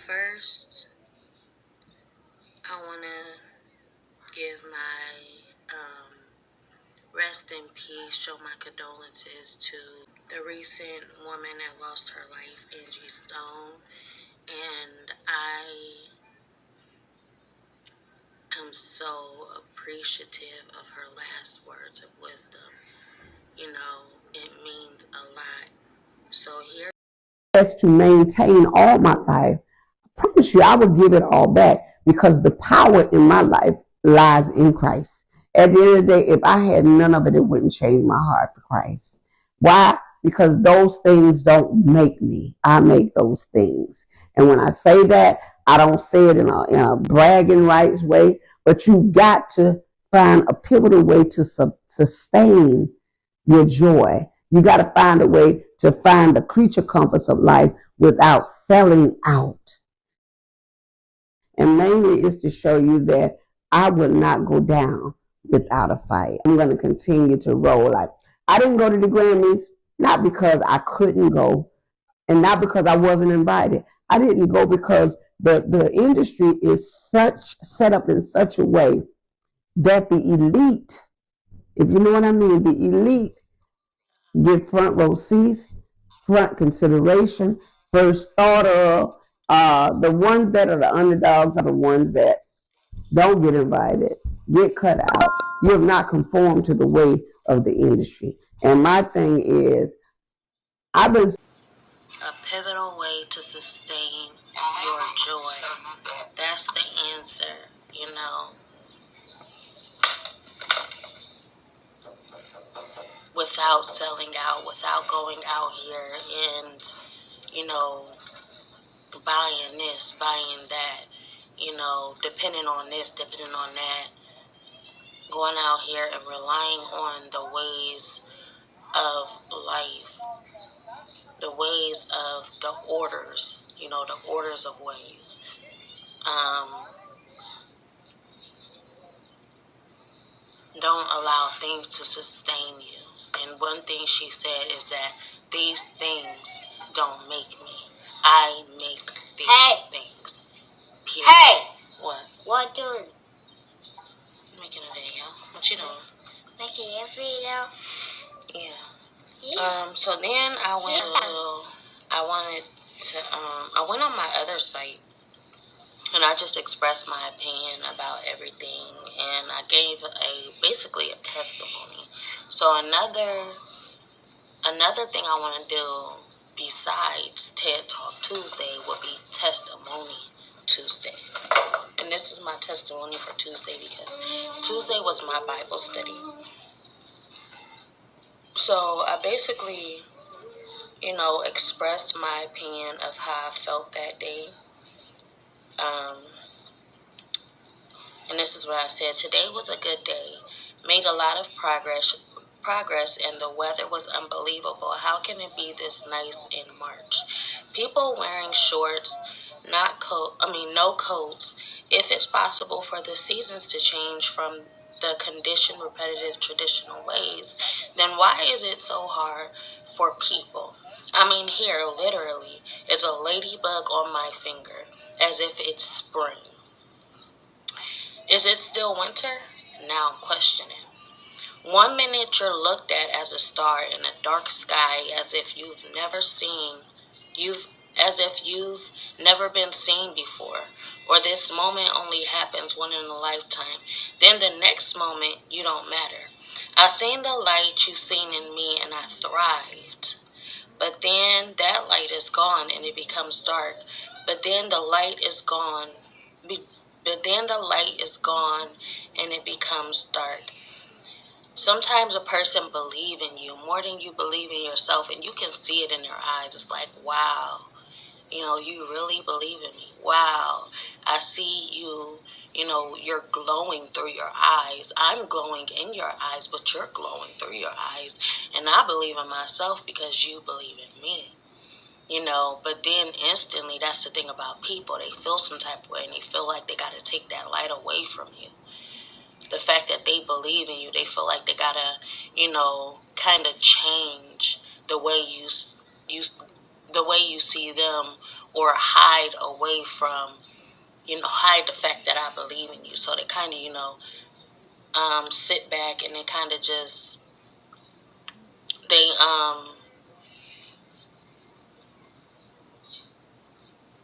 First, I want to give my rest in peace, show my condolences to the recent woman that lost her life, Angie Stone. And I am so appreciative of her last words of wisdom. You know, it means a lot. So here is to maintain all my life. I promise you, I would give it all back because the power in my life lies in Christ. At the end of the day, if I had none of it, it wouldn't change my heart for Christ. Why? Because those things don't make me. I make those things. And when I say that, I don't say it in a bragging rights way, but you got to find a pivotal way to sustain your joy. You got to find a way to find the creature comforts of life without selling out. And mainly is to show you that I would not go down without a fight. I'm going to continue to roll. Like, I didn't go to the Grammys, not because I couldn't go and not because I wasn't invited. I didn't go because the industry is set up in such a way that the elite, if you know what I mean, the elite get front row seats, front consideration, first thought of. The ones that are the underdogs are the ones that don't get invited, get cut out. You have not conformed to the way of the industry. And my thing is, I've been a pivotal way to sustain your joy. That's the answer, you know. Without selling out, without going out here and, you know, buying this, buying that, you know, depending on this, depending on that, going out here and relying on the ways of life, the ways of the orders, you know, the orders of ways. Don't allow things to sustain you. And one thing she said is that these things don't make me. I make these things. Period. Hey! What? What doing? Making a video. What you doing? Making a video. Yeah. So then I went on my other site and I just expressed my opinion about everything and I gave basically a testimony. So another thing I want to do besides TED Talk Tuesday would be Testimony Tuesday. And this is my testimony for Tuesday because Tuesday was my Bible study. So I basically, you know, expressed my opinion of how I felt that day. And this is what I said. Today was a good day. Made a lot of progress, and the weather was unbelievable. How can it be this nice in March? People wearing shorts, no coats. If it's possible for the seasons to change from the conditioned, repetitive, traditional ways, then why is it so hard for people? I mean, here, literally, is a ladybug on my finger, as if it's spring. Is it still winter? Now I'm questioning. 1 minute you're looked at as a star in a dark sky as if you've never been seen before, or this moment only happens one in a lifetime. Then the next moment you don't matter. I've seen the light you've seen in me and I thrived. But then that light is gone and it becomes dark. But then the light is gone. But then the light is gone and it becomes dark. Sometimes a person believes in you more than you believe in yourself, and you can see it in their eyes. It's like, wow, you know, you really believe in me. Wow, I see you, you know, you're glowing through your eyes. I'm glowing in your eyes, but you're glowing through your eyes. And I believe in myself because you believe in me. You know, but then instantly, that's the thing about people. They feel some type of way and they feel like they got to take that light away from you. The fact that they believe in you, they feel like they got to, you know, kind of change the way the way you see them, or hide away from, hide the fact that I believe in you. So they kind of, sit back and they kind of just, they,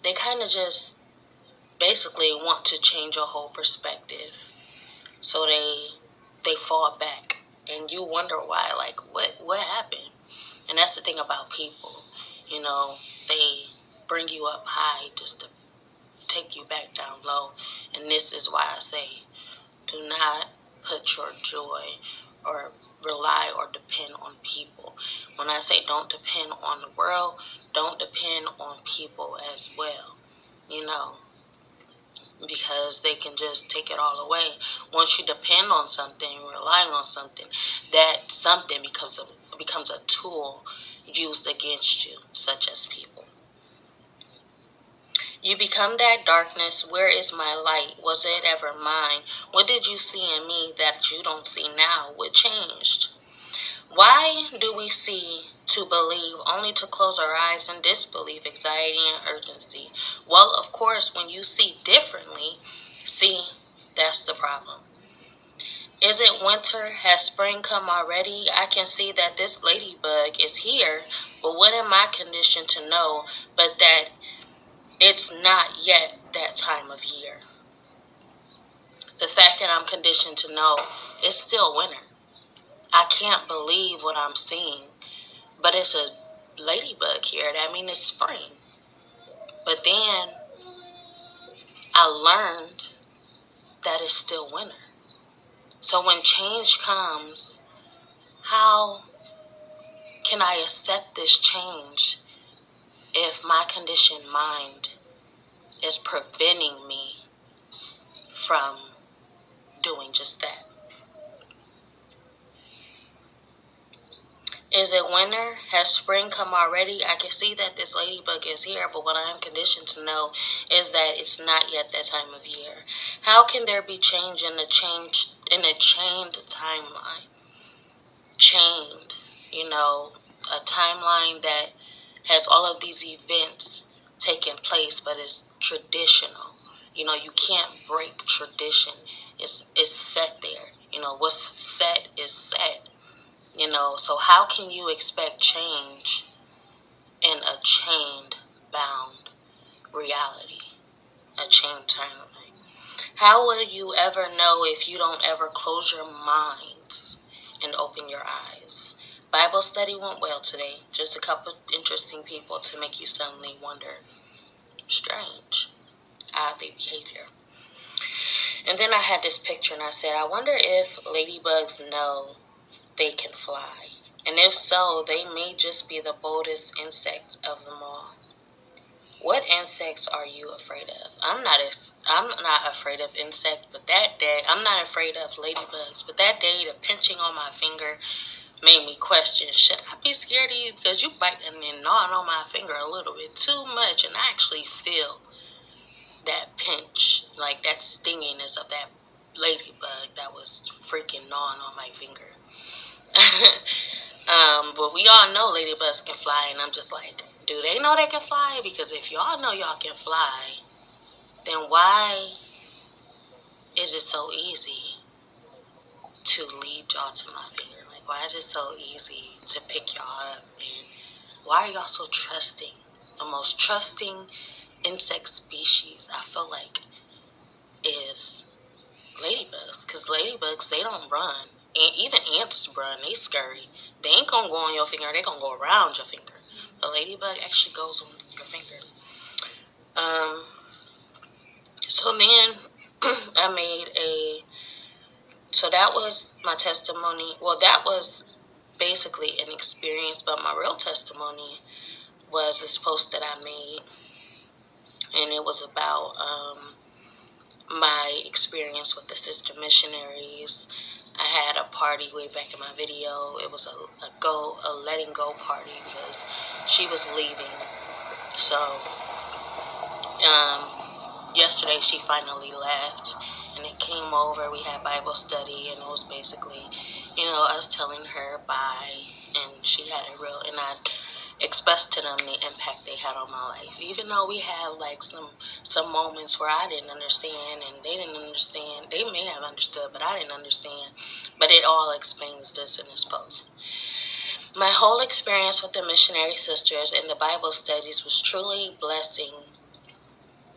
they kind of just basically want to change your whole perspective. So they fall back, and you wonder why, like, what happened? And that's the thing about people, they bring you up high just to take you back down low. And this is why I say, do not put your joy or rely or depend on people. When I say don't depend on the world, don't depend on people as well, because they can just take it all away. Once you depend on something, relying on something, that something becomes a tool used against you, such as people. You become that darkness. Where is my light? Was it ever mine? What did you see in me that you don't see now? What changed? Why do we see to believe only to close our eyes in disbelief, anxiety, and urgency? Well, of course, when you see differently, see, that's the problem. Is it winter? Has spring come already? I can see that this ladybug is here, but what am I conditioned to know but that it's not yet that time of year? The fact that I'm conditioned to know it's still winter. I can't believe what I'm seeing, but it's a ladybug here. That means it's spring. But then I learned that it's still winter. So when change comes, how can I accept this change if my conditioned mind is preventing me from doing just that? Is it winter? Has spring come already? I can see that this ladybug is here, but what I am conditioned to know is that it's not yet that time of year. How can there be change in a chained timeline? Chained, a timeline that has all of these events taking place, but it's traditional. You can't break tradition. It's set there. What's set is set. So how can you expect change in a chained, bound reality, a chained timeline? How will you ever know if you don't ever close your minds and open your eyes? Bible study went well today. Just a couple interesting people to make you suddenly wonder. Strange, oddly behavior. And then I had this picture and I said, I wonder if ladybugs know they can fly. And if so, they may just be the boldest insect of them all. What insects are you afraid of? I'm not afraid of insects, but that day, I'm not afraid of ladybugs, but that day the pinching on my finger made me question, should I be scared of you? Because you biting and gnawing on my finger a little bit too much, and I actually feel that pinch, like that stinginess of that ladybug that was freaking gnawing on my finger. But we all know ladybugs can fly, and I'm just like, do they know they can fly? Because if y'all know y'all can fly, then why is it so easy to lead y'all to my finger? Like, why is it so easy to pick y'all up? And why are y'all so trusting? The most trusting insect species, I feel like, is ladybugs. Because ladybugs, they don't run. And even ants run. They scurry. They ain't gonna go on your finger. They gonna go around your finger. The ladybug actually goes on your finger. So then so that was my testimony. Well, that was basically an experience, but my real testimony was this post that I made, and it was about my experience with the sister missionaries. I had a party way back in my video. It was a letting go party because she was leaving. So yesterday she finally left, and it came over. We had Bible study, and it was basically, us telling her bye. And she had a real, and express to them the impact they had on my life. Even though we had like some moments where I didn't understand and they didn't understand. They may have understood, but I didn't understand. But it all explains this in this post. My whole experience with the missionary sisters and the Bible studies was truly blessing.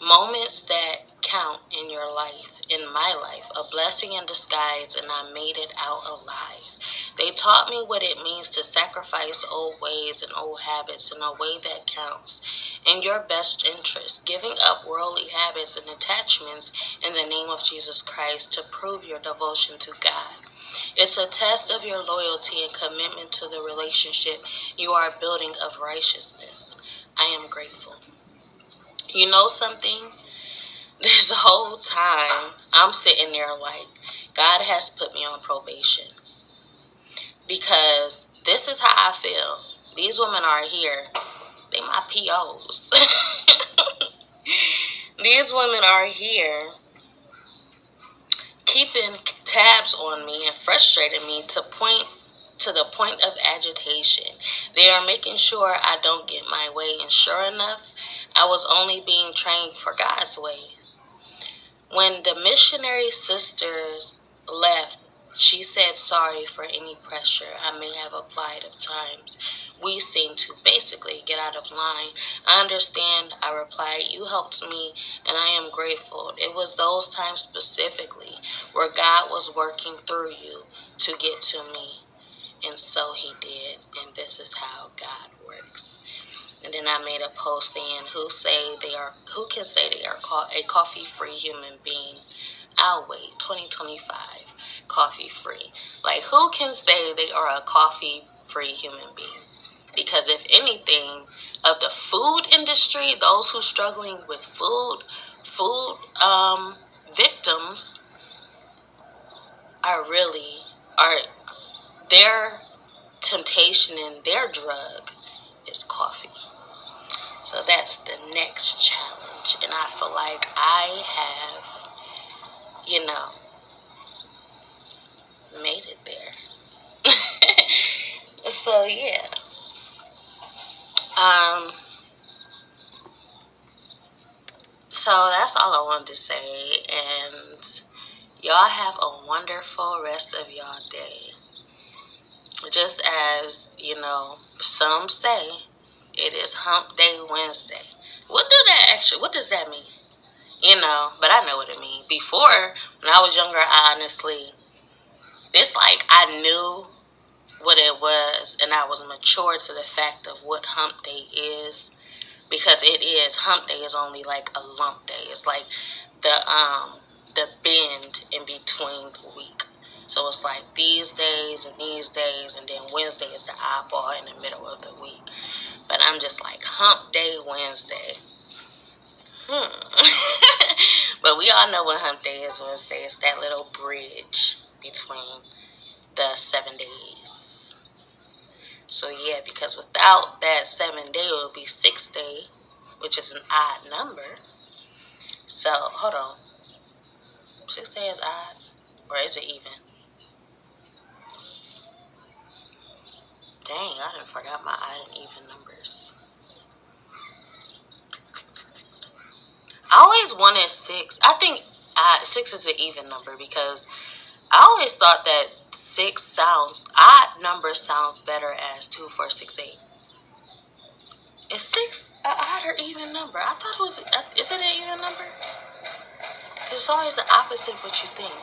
Moments that count in your life, in my life, a blessing in disguise, and I made it out alive. They taught me what it means to sacrifice old ways and old habits in a way that counts, in your best interest, giving up worldly habits and attachments in the name of Jesus Christ to prove your devotion to God. It's a test of your loyalty and commitment to the relationship you are building of righteousness. I am grateful. You know something? This whole time, I'm sitting there like, God has put me on probation. Because this is how I feel. These women are here. They my POs. These women are here keeping tabs on me and frustrating me to the point of agitation. They are making sure I don't get my way, and sure enough, I was only being trained for God's way. When the missionary sisters left, she said sorry for any pressure I may have applied of times we seemed to basically get out of line. I understand, I replied. You helped me, and I am grateful. It was those times specifically where God was working through you to get to me. And so he did, and this is how God works. And then I made a post saying, who can say they are a coffee-free human being? I'll wait. 2025, coffee-free. Like, who can say they are a coffee-free human being? Because if anything, of the food industry, those who struggling with food victims are their temptation and their drug is coffee. So that's the next challenge. And I feel like I have, made it there. So yeah. So that's all I wanted to say. And y'all have a wonderful rest of y'all day. Just as, some say, it is Hump Day Wednesday. What does that mean? But I know what it means. Before, when I was younger, it's like I knew what it was, and I was mature to the fact of what Hump Day is, because Hump Day is only like a lump day. It's like the bend in between the week. So it's like these days, and then Wednesday is the eyeball in the middle of the week. But I'm just like, Hump Day Wednesday. But we all know what Hump Day is Wednesday. It's that little bridge between the 7 days. So yeah, because without that 7 day, it would be 6 day, which is an odd number. So hold on, 6 day is odd, or is it even? Dang, I done forgot my odd and even numbers. I always wanted 6. I think 6 is an even number, because I always thought that odd number sounds better as 2, 4, 6, 8. Is 6 an odd or even number? I thought it was. Is it an even number? It's always the opposite of what you think.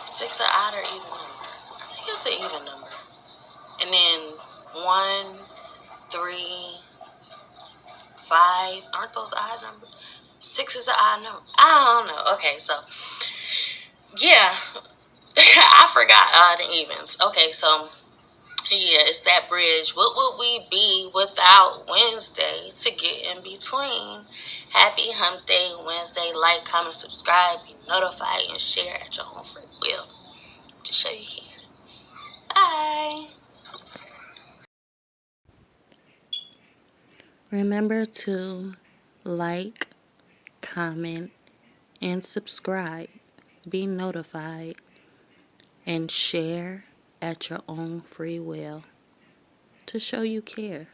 6 an odd or even number? I think it's an even number. And then 1, 3, 5. Aren't those odd numbers? 6 is an odd number. I don't know. Okay, so yeah, I forgot odd and evens. Okay, so yeah, it's that bridge. What would we be without Wednesday to get in between? Happy Hump Day Wednesday. Like, comment, subscribe, be notified, and share at your own free will. Just show you can. Bye. Remember to like, comment, and subscribe. Be notified and share at your own free will to show you care.